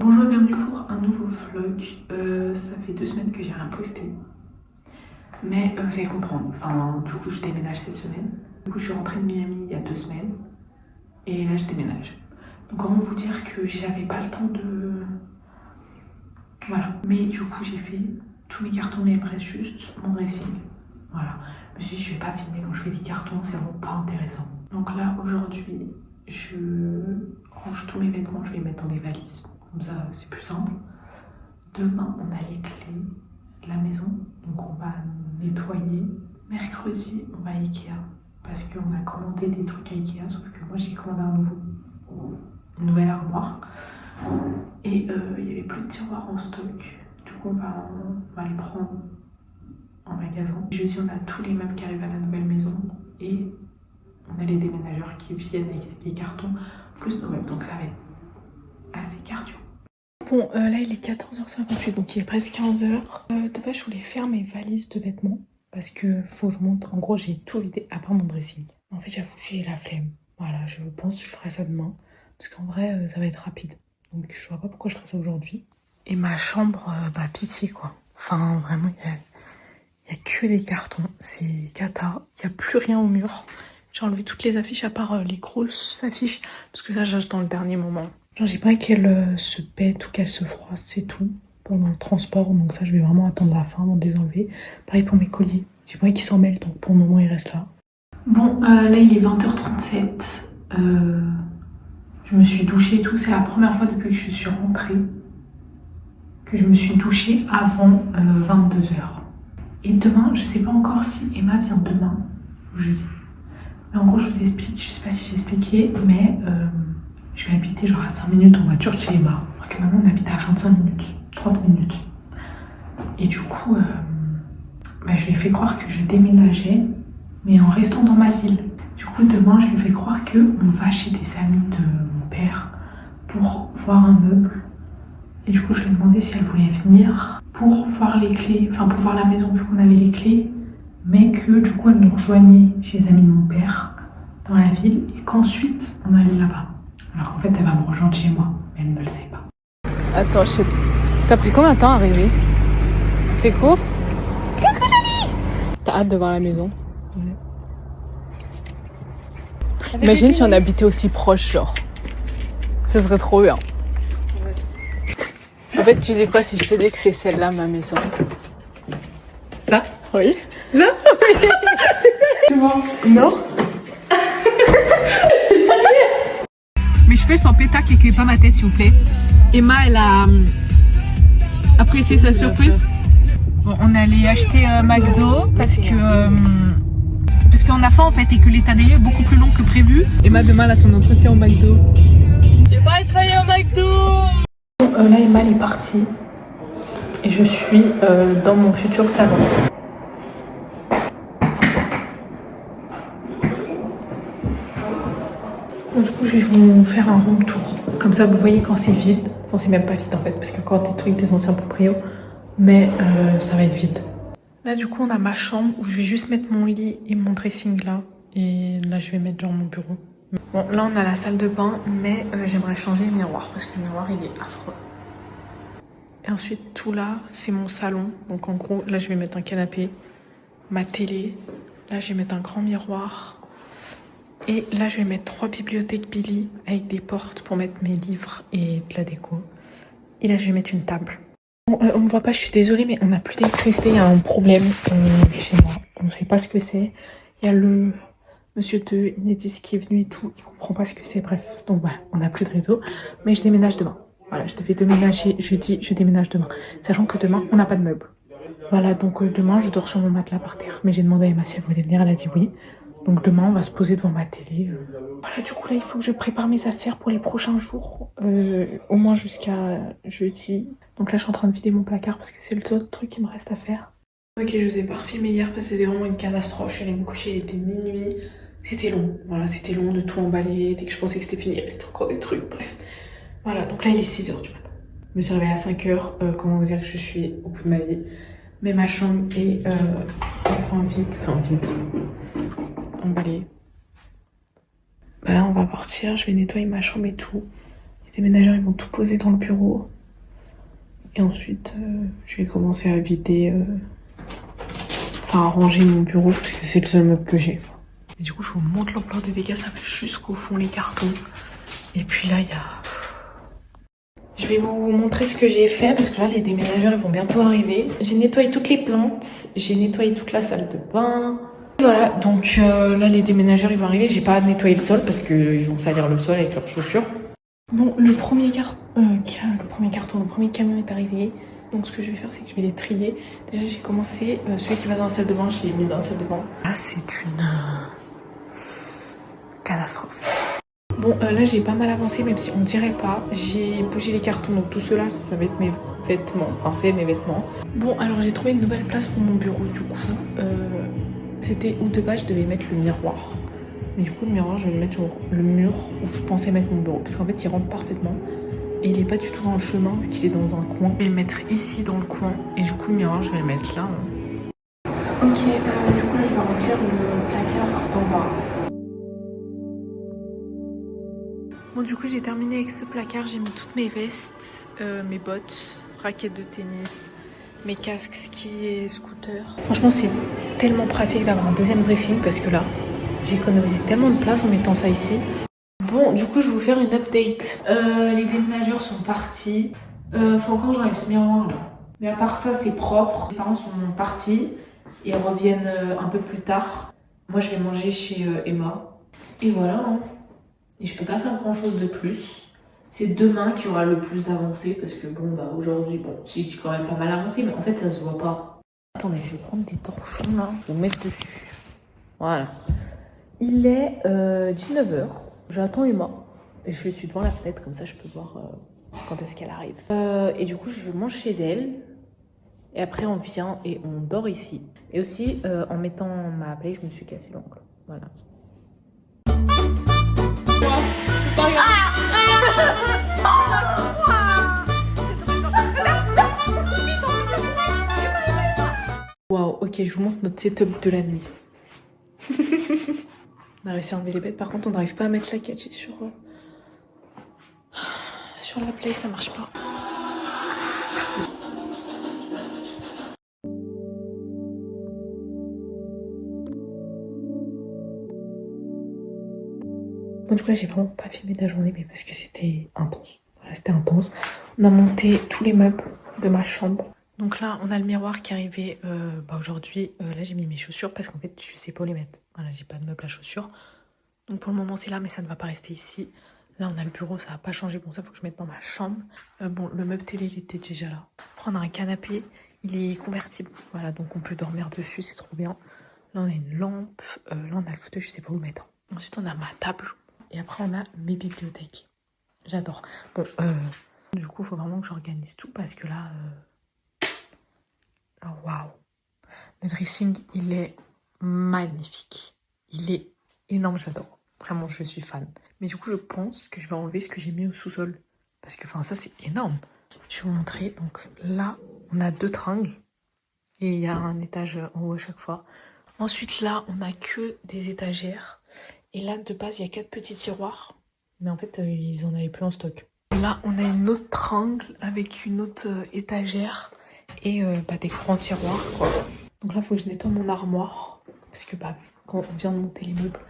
Bonjour et bienvenue pour un nouveau vlog. Ça fait 2 semaines que j'ai rien posté. Mais vous allez comprendre. Enfin, du coup, je déménage cette semaine. Du coup, je suis rentrée de Miami il y a 2 semaines. Et là, je déménage. Donc, comment vous dire que j'avais pas le temps de... Voilà. Mais du coup, j'ai fait tous mes cartons, il me reste juste mon dressing. Voilà. Je me suis dit, je vais pas filmer quand je fais des cartons, c'est vraiment pas intéressant. Donc là, aujourd'hui, je range tous mes vêtements, je vais les mettre dans des valises. Comme ça, c'est plus simple. Demain, on a les clés de la maison, donc on va nettoyer. Mercredi, on va à Ikea, parce qu'on a commandé des trucs à Ikea, sauf que moi j'ai commandé une nouvelle armoire. Et il n'y avait plus de tiroirs en stock, du coup on va les prendre en magasin. Jeudi, on a tous les meubles qui arrivent à la nouvelle maison, et on a les déménageurs qui viennent avec les cartons, plus nos meubles, donc ça va être assez cardio. Bon, là il est 14h58, donc il est presque 15h. De base, je voulais faire mes valises de vêtements, parce que faut que je montre. En gros, j'ai tout vidé, à part mon dressing. En fait, j'avoue, j'ai la flemme. Voilà, je pense que je ferai ça demain, parce qu'en vrai, ça va être rapide. Donc je vois pas pourquoi je ferai ça aujourd'hui. Et ma chambre, bah pitié quoi. Enfin, vraiment, il y a que des cartons, c'est cata. Il n'y a plus rien au mur. J'ai enlevé toutes les affiches, à part les grosses affiches, parce que ça, j'achète dans le dernier moment. Genre, j'ai pas qu'elle se pète ou qu'elle se froisse, c'est tout, pendant le transport. Donc ça, je vais vraiment attendre la fin avant de les enlever. Pareil pour mes colliers. J'ai pas envie qu'ils s'en mêlent, donc pour le moment, ils restent là. Bon, là, il est 20h37. Je me suis douchée et tout. C'est la première fois depuis que je suis rentrée que je me suis douchée avant 22h. Et demain, je sais pas encore si Emma vient demain ou jeudi. Mais en gros, je vous explique. Je sais pas si j'ai expliqué, mais... je vais habiter genre à 5 minutes en voiture de chez Emma. Alors que maintenant on habite à 25 minutes, 30 minutes. Et du coup, bah, je lui ai fait croire que je déménageais, mais en restant dans ma ville. Du coup, demain, je lui fais croire qu'on va chez des amis de mon père pour voir un meuble. Et du coup, je lui ai demandé si elle voulait venir pour voir les clés, enfin pour voir la maison vu qu'on avait les clés, mais que du coup, elle nous rejoignait chez les amis de mon père dans la ville et qu'ensuite, on allait là-bas. Alors qu'en fait, elle va me rejoindre chez moi, mais elle ne le sait pas. Attends, je sais pas. T'as pris combien de temps à arriver? C'était court? Coucou Lali! T'as hâte de voir la maison? Ouais. Imagine si on habitait aussi proche, genre. Ce serait trop bien. Ouais. En fait, tu dis quoi si je te dis que c'est celle-là, ma maison? Ça? Oui. Là? Oui. Tu vois? Non? Mes cheveux sont pétac et que pas ma tête, s'il vous plaît. Emma, elle a apprécié sa surprise. Bon, on allait acheter McDo parce qu'on a faim en fait et que l'état des lieux est beaucoup plus long que prévu. Emma demain elle a son entretien au McDo. J'ai pas envie de travailler au McDo. Là, Emma elle est partie et je suis dans mon futur salon. Du coup, je vais vous faire un room tour. Comme ça, vous voyez quand c'est vide. Enfin, c'est même pas vide en fait, parce qu'il y a encore des trucs des anciens proprios. Mais ça va être vide. Là, du coup, on a ma chambre où je vais juste mettre mon lit et mon dressing là. Et là, je vais mettre genre mon bureau. Bon, là, on a la salle de bain, mais j'aimerais changer le miroir parce que le miroir, il est affreux. Et ensuite, tout là, c'est mon salon. Donc, en gros, là, je vais mettre un canapé, ma télé. Là, je vais mettre un grand miroir. Et là, je vais mettre 3 bibliothèques Billy avec des portes pour mettre mes livres et de la déco. Et là, je vais mettre une table. Bon, on me voit pas, je suis désolée, mais on n'a plus d'électricité. Il y a un problème chez moi. On ne sait pas ce que c'est. Il y a le monsieur de Enedis qui est venu et tout. Il comprend pas ce que c'est. Bref, donc voilà, on n'a plus de réseau. Mais je déménage demain. Voilà, je devais déménager jeudi, je déménage demain. Sachant que demain, on n'a pas de meubles. Voilà, donc demain, je dors sur mon matelas par terre. Mais j'ai demandé à Emma si elle voulait venir, elle a dit oui. Donc demain, on va se poser devant ma télé. Voilà, du coup, là, il faut que je prépare mes affaires pour les prochains jours. Au moins jusqu'à jeudi. Donc là, je suis en train de vider mon placard parce que c'est le seul truc qui me reste à faire. Ok, je vous ai parfumé hier parce que c'était vraiment une catastrophe. Je suis allée me coucher, il était minuit. C'était long. Voilà, c'était long de tout emballer. Dès que je pensais que c'était fini, il restait encore des trucs. Bref. Voilà, donc là, il est 6h du matin. Je me suis réveillée à 5h. Comment vous dire que je suis au bout de ma vie. Mais ma chambre est enfin vide. Emballée. Bah là, on va partir. Je vais nettoyer ma chambre et tout. Il déménageurs ils vont tout poser dans le bureau. Et ensuite, je vais commencer à vider, enfin à ranger mon bureau parce que c'est le seul meuble que j'ai. Et du coup, je vous montre l'ampleur des dégâts, ça va jusqu'au fond les cartons. Et puis là, il y a... Je vais vous montrer ce que j'ai fait parce que là, les déménageurs ils vont bientôt arriver. J'ai nettoyé toutes les plantes, j'ai nettoyé toute la salle de bain. Et voilà, donc là, les déménageurs ils vont arriver. J'ai pas nettoyé le sol parce qu'ils vont salir le sol avec leurs chaussures. Bon, le premier camion est arrivé. Donc ce que je vais faire, c'est que je vais les trier. Déjà, j'ai commencé, celui qui va dans la salle de bain, je l'ai mis dans la salle de bain. Là, c'est une catastrophe. Bon, là, j'ai pas mal avancé, même si on dirait pas. J'ai bougé les cartons, donc tout cela, ça va être mes vêtements. Enfin, c'est mes vêtements. Bon, alors j'ai trouvé une nouvelle place pour mon bureau, du coup. C'était où de base, je devais mettre le miroir. Mais du coup, le miroir, je vais le mettre sur le mur où je pensais mettre mon bureau. Parce qu'en fait, il rentre parfaitement. Et il est pas du tout dans le chemin, vu qu'il est dans un coin. Je vais le mettre ici, dans le coin. Et du coup, le miroir, je vais le mettre là. Ok, du coup, là, je vais remplir le placard d'en bas. Bon, du coup, j'ai terminé avec ce placard. J'ai mis toutes mes vestes, mes bottes, raquettes de tennis, mes casques ski et scooter. Franchement, c'est tellement pratique d'avoir un deuxième dressing parce que là, j'ai économisé tellement de place en mettant ça ici. Bon, du coup, je vais vous faire une update. Les déménageurs sont partis. Faut encore que j'enlève ce miroir là. Mais à part ça, c'est propre. Les parents sont partis et reviennent un peu plus tard. Moi, je vais manger chez Emma. Et voilà. Hein. Et je peux pas faire grand chose de plus. C'est demain qu'il y aura le plus d'avancées parce que bon, bah aujourd'hui, bon, si j'ai quand même pas mal avancé, mais en fait, ça se voit pas. Attendez, je vais prendre des torchons là. Je vais vous mettre dessus. Voilà. Il est 19h. J'attends Emma. Et je suis devant la fenêtre, comme ça je peux voir quand est-ce qu'elle arrive. Et du coup, je mange chez elle. Et après, on vient et on dort ici. Et aussi, en mettant ma play, je me suis cassé l'ongle. Voilà. Waouh, ok, je vous montre notre setup de la nuit. On a réussi à enlever les bêtes, par contre on n'arrive pas à mettre la 4G sur la play, ça marche pas. Bon, du coup là j'ai vraiment pas filmé de la journée, mais parce que c'était intense. Voilà, c'était intense. On a monté tous les meubles de ma chambre. Donc là on a le miroir qui est arrivé aujourd'hui. Là j'ai mis mes chaussures parce qu'en fait je sais pas où les mettre. Voilà, j'ai pas de meuble à chaussures. Donc pour le moment c'est là, mais ça ne va pas rester ici. Là on a le bureau, ça va pas changer. Bon, ça faut que je mette dans ma chambre. Bon, le meuble télé il était déjà là. Après on a un canapé, il est convertible. Voilà, donc on peut dormir dessus, c'est trop bien. Là on a une lampe, là on a le fauteuil, je sais pas où le mettre. Ensuite on a ma table. Et après on a mes bibliothèques. J'adore. Bon, du coup il faut vraiment que j'organise tout parce que là... waouh. Le dressing il est magnifique. Il est énorme, j'adore. Vraiment, je suis fan. Mais du coup, je pense que je vais enlever ce que j'ai mis au sous-sol. Parce que, enfin, ça, c'est énorme. Je vais vous montrer. Donc là, on a 2 tringles. Et il y a un étage en haut à chaque fois. Ensuite, là, on a que des étagères. Et là, de base, il y a 4 petits tiroirs. Mais en fait, ils en avaient plus en stock. Là, on a une autre triangle avec une autre étagère. Et des grands tiroirs, quoi. Donc là, il faut que je nettoie mon armoire. Parce que quand on vient de monter les meubles,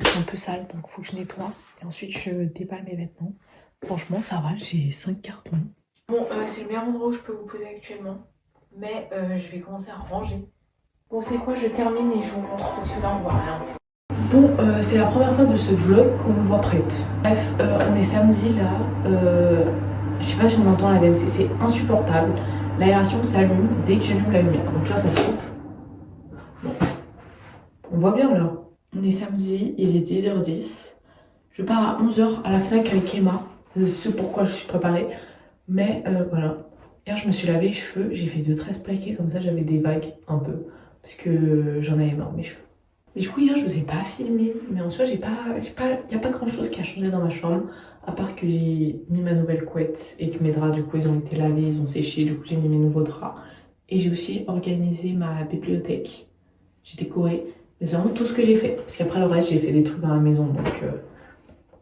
c'est un peu sale, donc il faut que je nettoie. Et ensuite, je déballe mes vêtements. Franchement, ça va, j'ai 5 cartons. Bon, c'est le meilleur endroit où je peux vous poser actuellement. Mais je vais commencer à ranger. Bon, c'est quoi, je termine et je vous montre parce que là, on voit rien. Bon, c'est la première fois de ce vlog qu'on me voit prête. Bref, on est samedi là. Je sais pas si on entend la BMC, c'est insupportable. L'aération s'allume dès que j'allume la lumière. Donc là, ça se coupe. Bon, on voit bien là. On est samedi, il est 10h10. Je pars à 11h à la FNAC avec Emma. C'est ce pourquoi je suis préparée. Mais voilà. Hier, je me suis lavé les cheveux. J'ai fait 2 tresses plaquées. Comme ça, j'avais des vagues un peu. Parce que j'en avais marre de mes cheveux. Mais du coup, hier, je vous ai pas filmé. Mais en soi, il n'y a pas grand chose qui a changé dans ma chambre. À part que j'ai mis ma nouvelle couette. Et que mes draps, du coup, ils ont été lavés, ils ont séché. Du coup, j'ai mis mes nouveaux draps. Et j'ai aussi organisé ma bibliothèque. J'ai décoré. Mais c'est vraiment tout ce que j'ai fait. Parce qu'après le reste, j'ai fait des trucs dans la maison. Donc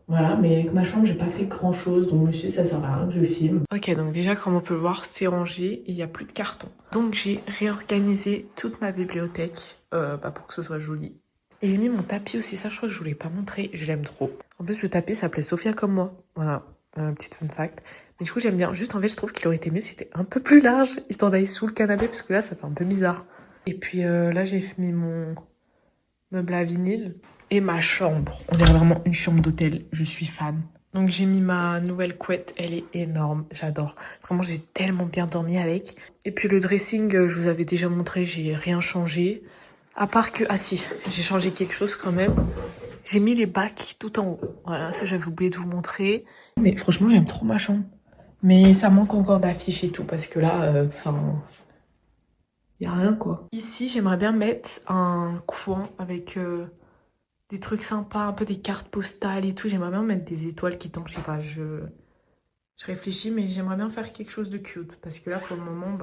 Voilà, mais avec ma chambre, j'ai pas fait grand chose, donc je me suis dit, ça sert à rien que je filme. Ok, donc déjà, comme on peut le voir, c'est rangé et il n'y a plus de carton. Donc j'ai réorganisé toute ma bibliothèque pour que ce soit joli. Et j'ai mis mon tapis aussi, ça je crois que je vous l'ai pas montré, je l'aime trop. En plus, le tapis s'appelait Sophia comme moi. Voilà, petite fun fact. Mais du coup, j'aime bien. Juste, en fait, je trouve qu'il aurait été mieux si c'était un peu plus large, histoire d'aller sous le canapé, parce que là, ça fait un peu bizarre. Et puis là, j'ai mis mon meuble à vinyle. Et ma chambre, on dirait vraiment une chambre d'hôtel, je suis fan. Donc j'ai mis ma nouvelle couette, elle est énorme, j'adore. Vraiment, j'ai tellement bien dormi avec. Et puis le dressing, je vous avais déjà montré, j'ai rien changé. À part que, ah si, j'ai changé quelque chose quand même. J'ai mis les bacs tout en haut. Voilà, ça j'avais oublié de vous montrer. Mais franchement, j'aime trop ma chambre. Mais ça manque encore d'affiches et tout, parce que là, y a rien quoi. Ici, j'aimerais bien mettre un coin avec des trucs sympas, un peu des cartes postales et tout. J'aimerais bien mettre des étoiles qui tombent, je sais pas, je réfléchis, mais j'aimerais bien faire quelque chose de cute. Parce que là, pour le moment,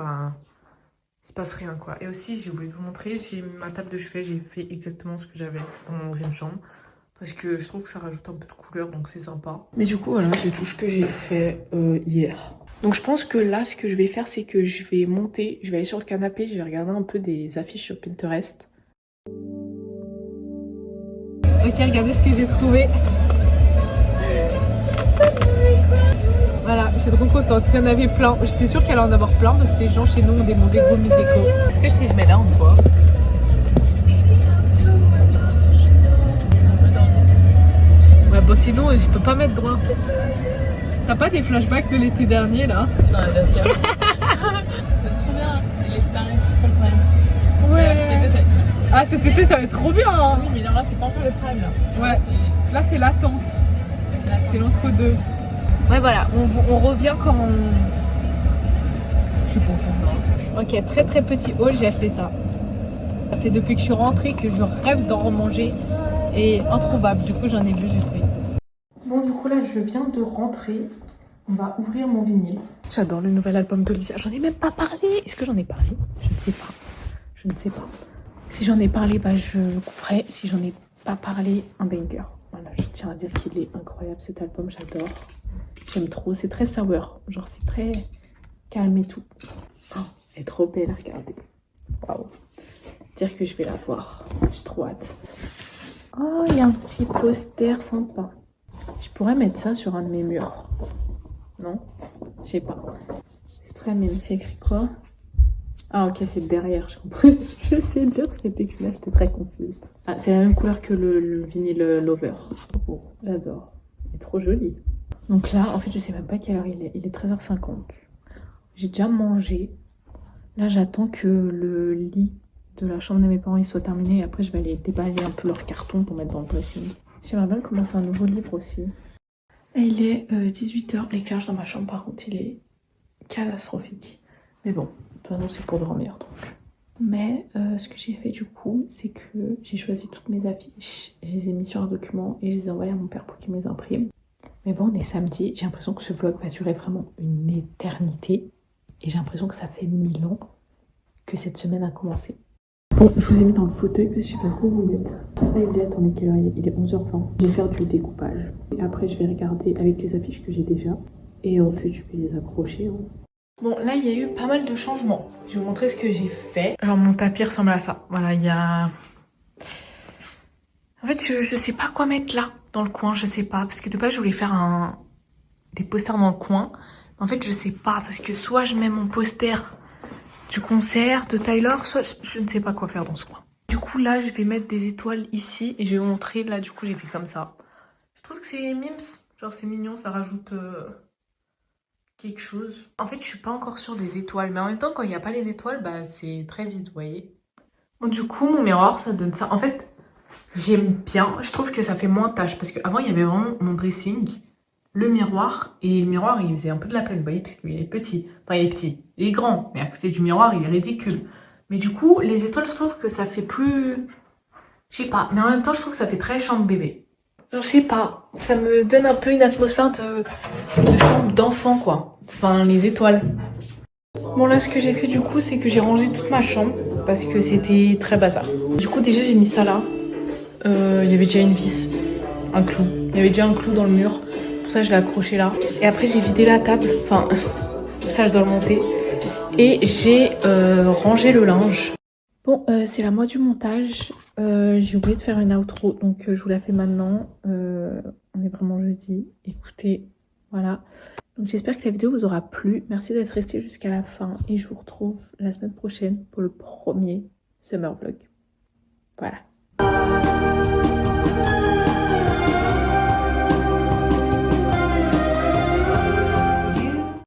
il se passe rien quoi. Et aussi, j'ai oublié de vous montrer, j'ai ma table de chevet, j'ai fait exactement ce que j'avais dans mon ancienne chambre. Parce que je trouve que ça rajoute un peu de couleur, donc c'est sympa. Mais du coup, voilà, c'est tout ce que j'ai fait hier. Donc je pense que là, ce que je vais faire, c'est que je vais monter, je vais aller sur le canapé, je vais regarder un peu des affiches sur Pinterest. Ok, regardez ce que j'ai trouvé. Voilà, je suis trop contente. Il y en avait plein. J'étais sûre qu'elle allait en avoir plein parce que les gens chez nous ont des mauvais goûts musicaux. Est-ce que si je mets là, on voit? Ouais, bon, sinon, je peux pas mettre droit. T'as pas des flashbacks de l'été dernier là? Non, bien sûr. C'est trop bien. L'été dernier, c'est trop le prime. Ouais. Ah, cet été, ça va être trop bien. Hein. Oui, mais là, c'est pas encore le prime là. Ouais. Là, c'est l'attente. C'est l'entre-deux. Ouais, voilà. On revient quand on. Je suis contente. Ok, très très petit haul, j'ai acheté ça. Ça fait depuis que je suis rentrée que je rêve d'en remanger. Et introuvable. Du coup, j'en ai vu, j'ai trouvé. Bon, du coup, là, je viens de rentrer. On va ouvrir mon vinyle. J'adore le nouvel album d'Olivia. J'en ai même pas parlé. Est-ce que j'en ai parlé? Je ne sais pas. Je ne sais pas. Si j'en ai parlé, je couperai. Si j'en ai pas parlé, un banger. Voilà, je tiens à dire qu'il est incroyable cet album. J'adore. J'aime trop. C'est très sour. Genre, c'est très calme et tout. Oh, elle est trop belle à regarder. Waouh. Dire que je vais la voir. J'ai trop hâte. Oh, il y a un petit poster sympa. Je pourrais mettre ça sur un de mes murs. Non? Je sais pas. C'est très mime. C'est écrit quoi? Ah ok, c'est derrière, je comprends. Je sais dire ce qui est écrit là, j'étais très confuse. Ah, c'est la même couleur que le vinyle Lover. Oh, j'adore. Il est trop joli. Donc là, en fait, je sais même pas quelle heure il est. Il est 13h50. J'ai déjà mangé. Là, j'attends que le lit de la chambre de mes parents il soit terminé. Et après, je vais aller déballer un peu leur carton pour mettre dans le dressing. J'aimerais bien commencer un nouveau livre aussi. Et il est 18h. L'éclairage dans ma chambre, par contre, il est catastrophique. Mais bon, de toute façon, c'est pour dormir donc. Mais ce que j'ai fait du coup, c'est que j'ai choisi toutes mes affiches. Je les ai mis sur un document et je les ai envoyées à mon père pour qu'il me les imprime. Mais bon, on est samedi. J'ai l'impression que ce vlog va durer vraiment une éternité. Et j'ai l'impression que ça fait 1000 ans que cette semaine a commencé. Bon, je vous ai mis dans le fauteuil parce que je sais pas trop où vous mettre. Là, il est, attendez, quelle heure il est 11h20. Je vais faire du découpage. Et après, je vais regarder avec les affiches que j'ai déjà. Et ensuite, je vais les accrocher. Hein. Bon, là, il y a eu pas mal de changements. Je vais vous montrer ce que j'ai fait. Alors, mon tapis ressemble à ça. Voilà, il y a... En fait, je sais pas quoi mettre là, dans le coin. Je sais pas. Parce que de base, je voulais faire des posters dans le coin. En fait, je sais pas. Parce que soit je mets mon poster du concert de Tyler, soit je ne sais pas quoi faire dans ce coin. Du coup, là, je vais mettre des étoiles ici. Et je vais vous montrer. Là, du coup, j'ai fait comme ça. Je trouve que c'est mimes. Genre, c'est mignon. Ça rajoute... quelque chose. En fait, je suis pas encore sûre des étoiles, mais en même temps, quand il n'y a pas les étoiles, c'est très vite, vous voyez. Bon, du coup, mon miroir, ça donne ça. En fait, j'aime bien. Je trouve que ça fait moins tâche, parce qu'avant, il y avait vraiment mon dressing, le miroir, et le miroir, il faisait un peu de la peine, vous voyez, parce qu'il est petit. Enfin, il est petit, il est grand, mais à côté du miroir, il est ridicule. Mais du coup, les étoiles, je trouve que ça fait plus... Je sais pas, mais en même temps, je trouve que ça fait très chambre bébé. Je sais pas, ça me donne un peu une atmosphère de chambre d'enfant quoi. Enfin, les étoiles. Bon là, ce que j'ai fait du coup, c'est que j'ai rangé toute ma chambre parce que c'était très bazar. Du coup, déjà, j'ai mis ça là. Il y avait déjà une vis, un clou. Il y avait déjà un clou dans le mur. Pour ça, je l'ai accroché là. Et après, j'ai vidé la table. Enfin, ça, je dois le monter. Et j'ai rangé le linge. Bon, c'est la moitié du montage. J'ai oublié de faire une outro, donc je vous la fais maintenant. On est vraiment jeudi. Écoutez, voilà. Donc j'espère que la vidéo vous aura plu. Merci d'être resté jusqu'à la fin. Et je vous retrouve la semaine prochaine pour le premier summer vlog. Voilà.